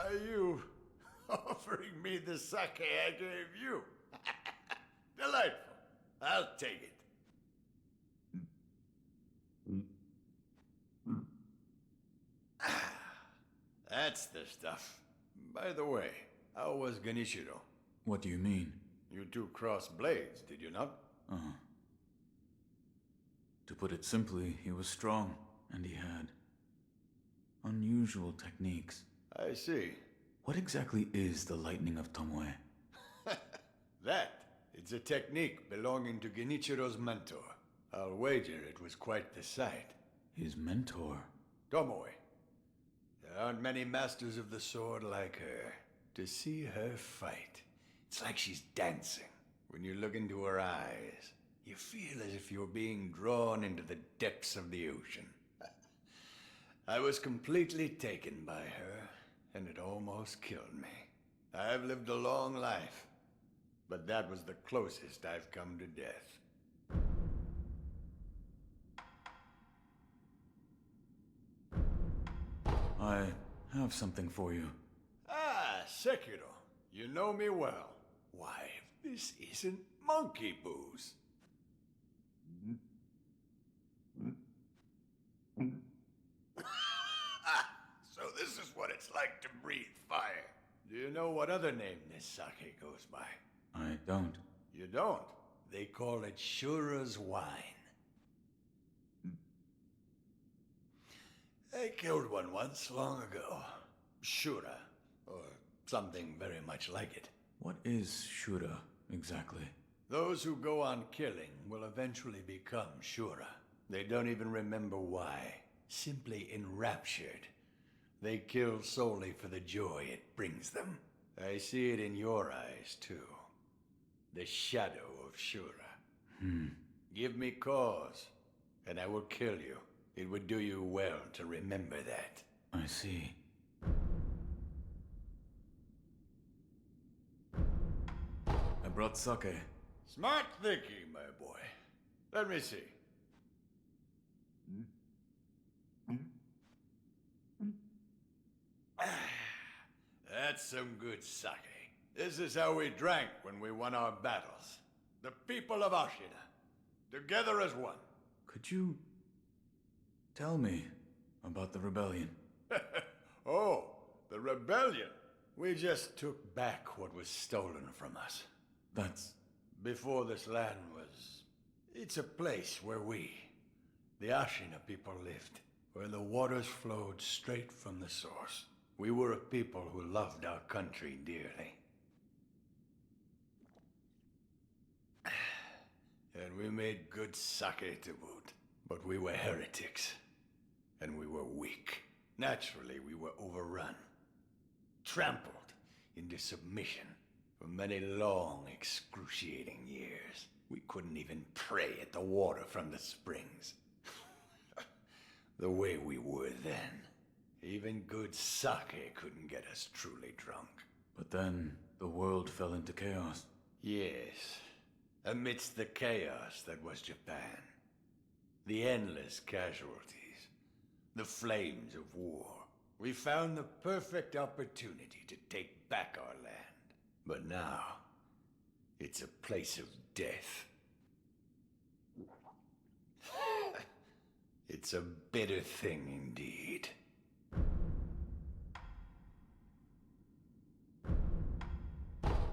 Are you offering me the sake I gave you? Delightful. I'll take it. That's the stuff. By the way, how was Genichiro? What do you mean? You two crossed blades, did you not? Uh-huh. To put it simply, he was strong, and he had unusual techniques. I see. What exactly is the lightning of Tomoe? It's a technique belonging to Genichiro's mentor. I'll wager it was quite the sight. His mentor? Tomoe. There aren't many masters of the sword like her. To see her fight, it's like she's dancing. When you look into her eyes, you feel as if you're being drawn into the depths of the ocean. I was completely taken by her, and it almost killed me. I've lived a long life, but that was the closest I've come to death. I have something for you. Ah, Sekiro. You know me well. Why, this isn't monkey booze. So this is what it's like to breathe fire. Do you know what other name this sake goes by? I don't. You don't? They call it Shura's wine. I killed one once, long ago. Shura, or something very much like it. What is Shura, exactly? Those who go on killing will eventually become Shura. They don't even remember why. Simply enraptured. They kill solely for the joy it brings them. I see it in your eyes, too. The shadow of Shura. Give me cause, and I will kill you. It would do you well to remember that. I see. I brought sake. Smart thinking, my boy. Let me see. That's some good sake. This is how we drank when we won our battles. The people of Asina. Together as one. Could you tell me about the rebellion? Oh, the rebellion. We just took back what was stolen from us. That's... Before this land was... It's a place where we, the Asina people, lived. Where the waters flowed straight from the source. We were a people who loved our country dearly. And we made good sake to boot. But we were heretics. And we were weak. Naturally, we were overrun. Trampled into submission. For many long, excruciating years. We couldn't even pray at the water from the springs. The way we were then. Even good sake couldn't get us truly drunk. But then, the world fell into chaos. Yes. Amidst the chaos that was Japan. The endless casualties. The flames of war. We found the perfect opportunity to take back our land. But now, it's a place of death. It's a bitter thing indeed.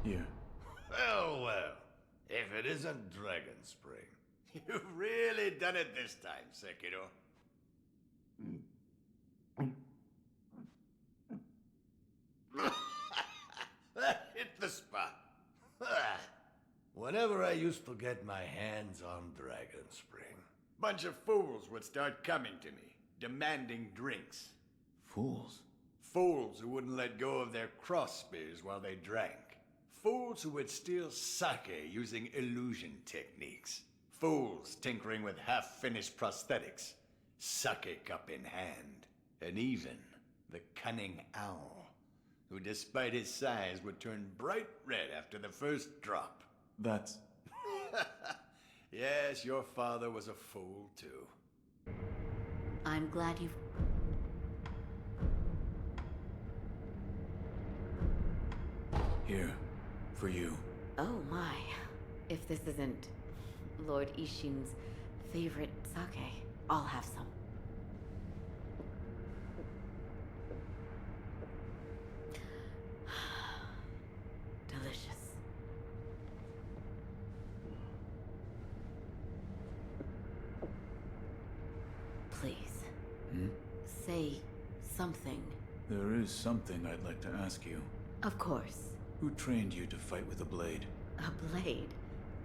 Here. Well, well. If it isn't Dragon Spring. You've really done it this time, Sekiro. That hit the spot. Whenever I used to get my hands on Dragon Spring, bunch of fools would start coming to me, demanding drinks. Fools? Fools who wouldn't let go of their cross spears while they drank. Fools who would steal sake using illusion techniques. Fools tinkering with half-finished prosthetics. Sake cup in hand. And even the cunning owl, who despite his size would turn bright red after the first drop. That's... Yes, your father was a fool too. I'm glad you've... Here, for you. Oh my. If this isn't Lord Isshin's favorite sake, I'll have some. Delicious. Please. Say something. There is something I'd like to ask you. Of course. Who trained you to fight with a blade? A blade?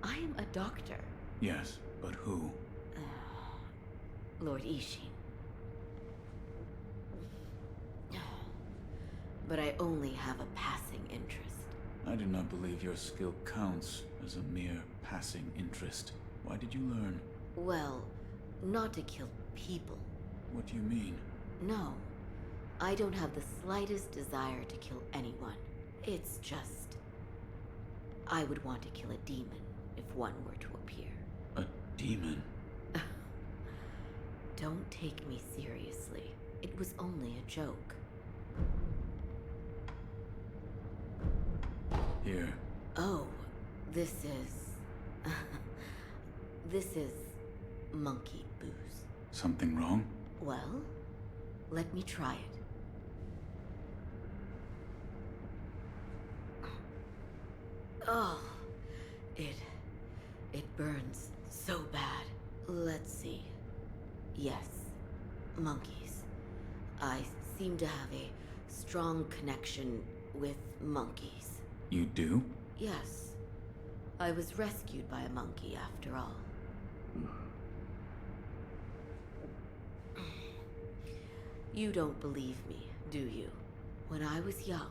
I am a doctor. Yes, but who? Lord Isshin. But I only have a passing interest. I do not believe your skill counts as a mere passing interest. Why did you learn? Well, not to kill people. What do you mean? No. I don't have the slightest desire to kill anyone. It's just... I would want to kill a demon if one were to appear. A demon? Don't take me seriously. It was only a joke. Here. Oh, this is... this is monkey booze. Something wrong? Well, let me try it. Oh, it burns so bad. Let's see. Yes, monkeys. I seem to have a strong connection with monkeys. You do? Yes. I was rescued by a monkey after all. You don't believe me, do you? When I was young,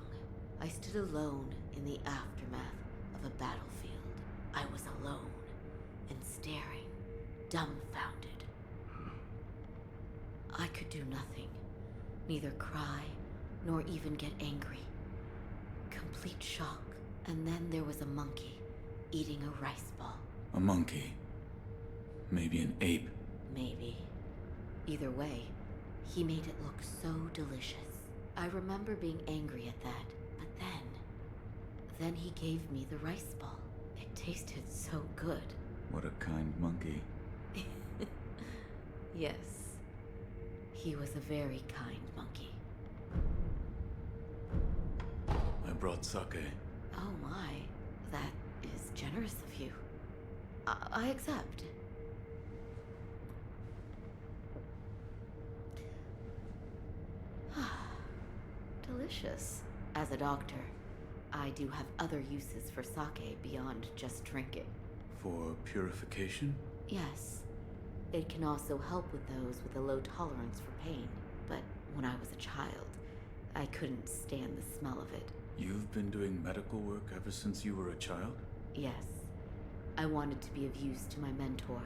I stood alone in the aftermath of a battlefield. I was alone and staring, dumbfounded. I could do nothing, neither cry nor even get angry. Complete shock. And then there was a monkey eating a rice ball. A monkey? Maybe an ape? Maybe. Either way, he made it look so delicious. I remember being angry at that, but then he gave me the rice ball. It tasted so good. What a kind monkey. Yes. He was a very kind monkey. I brought sake. Oh my, that is generous of you. I accept. Delicious. As a doctor, I do have other uses for sake beyond just drinking. For purification? Yes. It can also help with those with a low tolerance for pain. But when I was a child, I couldn't stand the smell of it. You've been doing medical work ever since you were a child? Yes. I wanted to be of use to my mentor,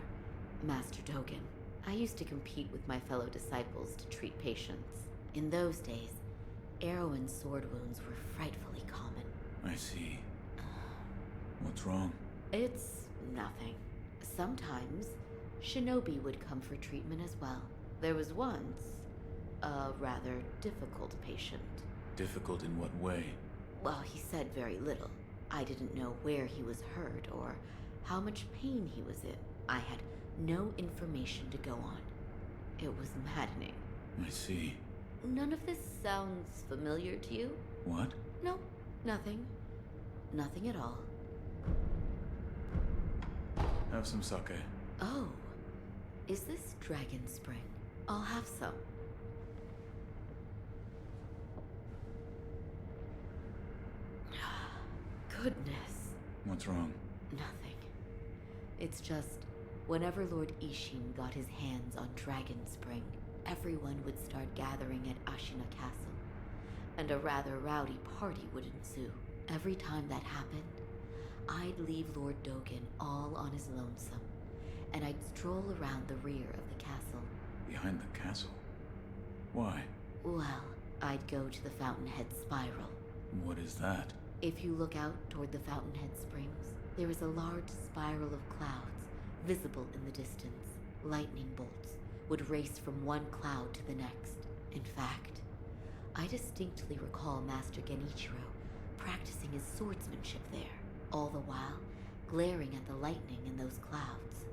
Master Dogen. I used to compete with my fellow disciples to treat patients. In those days, arrow and sword wounds were frightfully common. I see. What's wrong? It's nothing. Sometimes, shinobi would come for treatment as well. There was once a rather difficult patient. Difficult in what way? Well, he said very little. I didn't know where he was hurt or how much pain he was in. I had no information to go on. It was maddening. I see. None of this sounds familiar to you? What? No, nothing. Nothing at all. Have some sake. Oh, is this Dragon Spring? I'll have some. Goodness. What's wrong? Nothing. It's just, whenever Lord Isshin got his hands on Dragon Spring, everyone would start gathering at Asina Castle, and a rather rowdy party would ensue. Every time that happened, I'd leave Lord Dogen all on his lonesome, and I'd stroll around the rear of the castle. Behind the castle? Why? Well, I'd go to the Fountainhead Spiral. What is that? If you look out toward the Fountainhead Springs, there is a large spiral of clouds, visible in the distance. Lightning bolts would race from one cloud to the next. In fact, I distinctly recall Master Genichiro practicing his swordsmanship there, all the while glaring at the lightning in those clouds.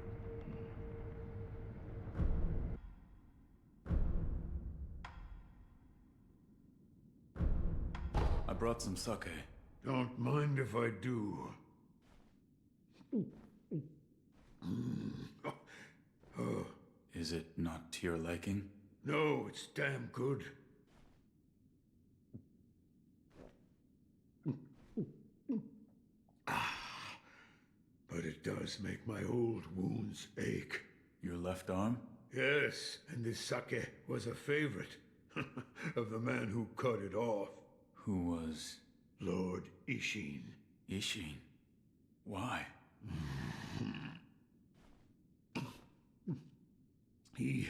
I brought some sake. Don't mind if I do. Is it not to your liking? No, it's damn good. But it does make my old wounds ache. Your left arm? Yes, and this sake was a favorite of the man who cut it off. Who was? Lord Isin. Isin? Why? He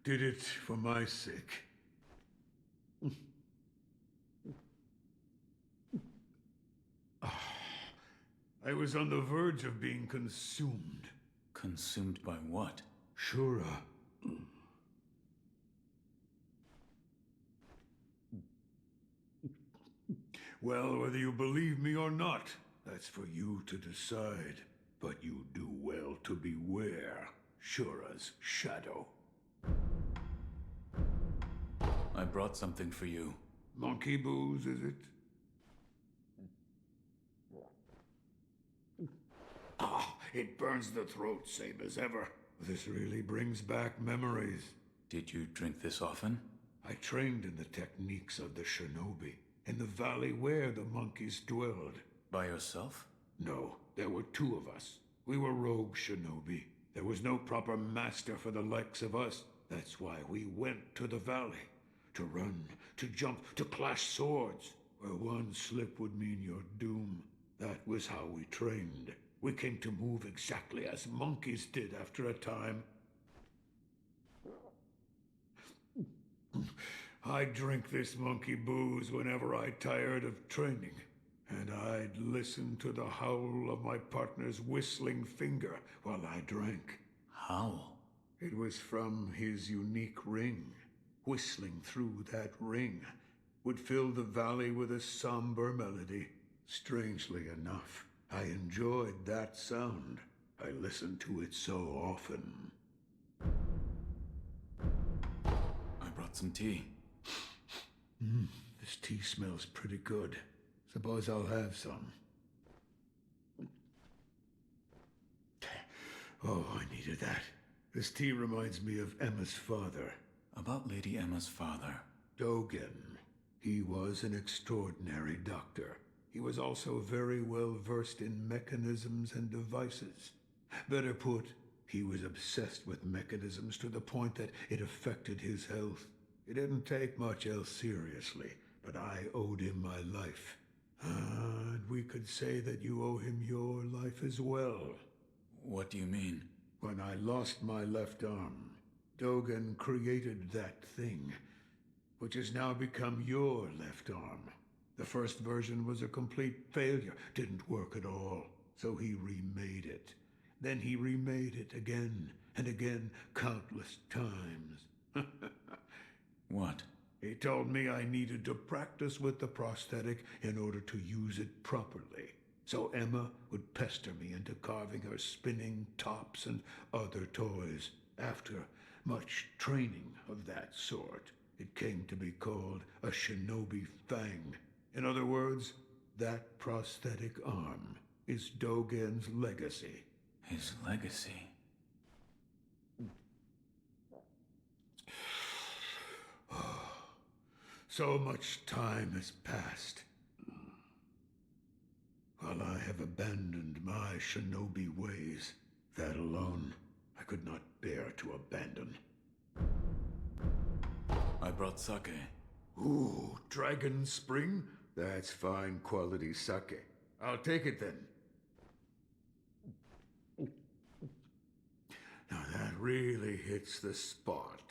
did it for my sake. I was on the verge of being consumed. Consumed by what? Shura. Well, whether you believe me or not, that's for you to decide. But you do well to beware Shura's shadow. I brought something for you. Monkey booze, is it? It burns the throat, same as ever. This really brings back memories. Did you drink this often? I trained in the techniques of the shinobi, in the valley where the monkeys dwelled. By yourself? No, there were two of us. We were rogue shinobi. There was no proper master for the likes of us. That's why we went to the valley. To run, to jump, to clash swords. Where one slip would mean your doom. That was how we trained. We came to move exactly as monkeys did after a time. I'd drink this monkey booze whenever I tired of training. And I'd listen to the howl of my partner's whistling finger while I drank. Howl? It was from his unique ring. Whistling through that ring would fill the valley with a somber melody. Strangely enough, I enjoyed that sound. I listened to it so often. I brought some tea. This tea smells pretty good. Suppose I'll have some. Oh, I needed that. This tea reminds me of Emma's father. About Lady Emma's father. Dogen. He was an extraordinary doctor. He was also very well versed in mechanisms and devices. Better put, he was obsessed with mechanisms to the point that it affected his health. He didn't take much else seriously, but I owed him my life. And we could say that you owe him your life as well. What do you mean? When I lost my left arm, Dogen created that thing, which has now become your left arm. The first version was a complete failure, didn't work at all, so he remade it. Then he remade it again and again, countless times. What? He told me I needed to practice with the prosthetic in order to use it properly. So Emma would pester me into carving her spinning tops and other toys. After much training of that sort, it came to be called a shinobi fang. In other words, that prosthetic arm is Dogen's legacy. His legacy? So much time has passed. While I have abandoned my shinobi ways, that alone I could not bear to abandon. I brought sake. Ooh, Dragon Spring? That's fine quality sake. I'll take it then. Now that really hits the spot.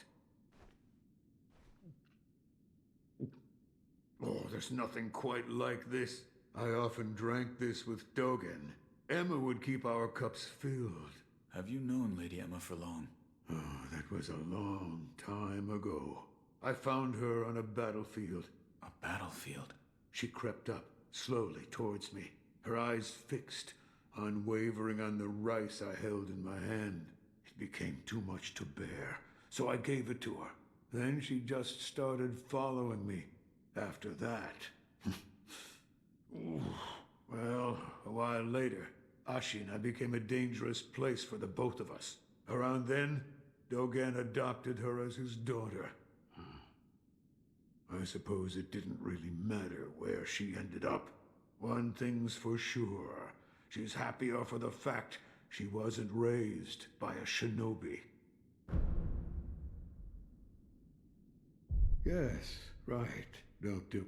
Oh, there's nothing quite like this. I often drank this with Dogen. Emma would keep our cups filled. Have you known Lady Emma for long? Oh, that was a long time ago. I found her on a battlefield. A battlefield? She crept up, slowly towards me, her eyes fixed, unwavering on the rice I held in my hand. It became too much to bear, so I gave it to her. Then she just started following me. After that... Well, a while later, Asina became a dangerous place for the both of us. Around then, Dogen adopted her as his daughter. I suppose it didn't really matter where she ended up. One thing's for sure. She's happier for the fact she wasn't raised by a shinobi. Yes, right. Don't do...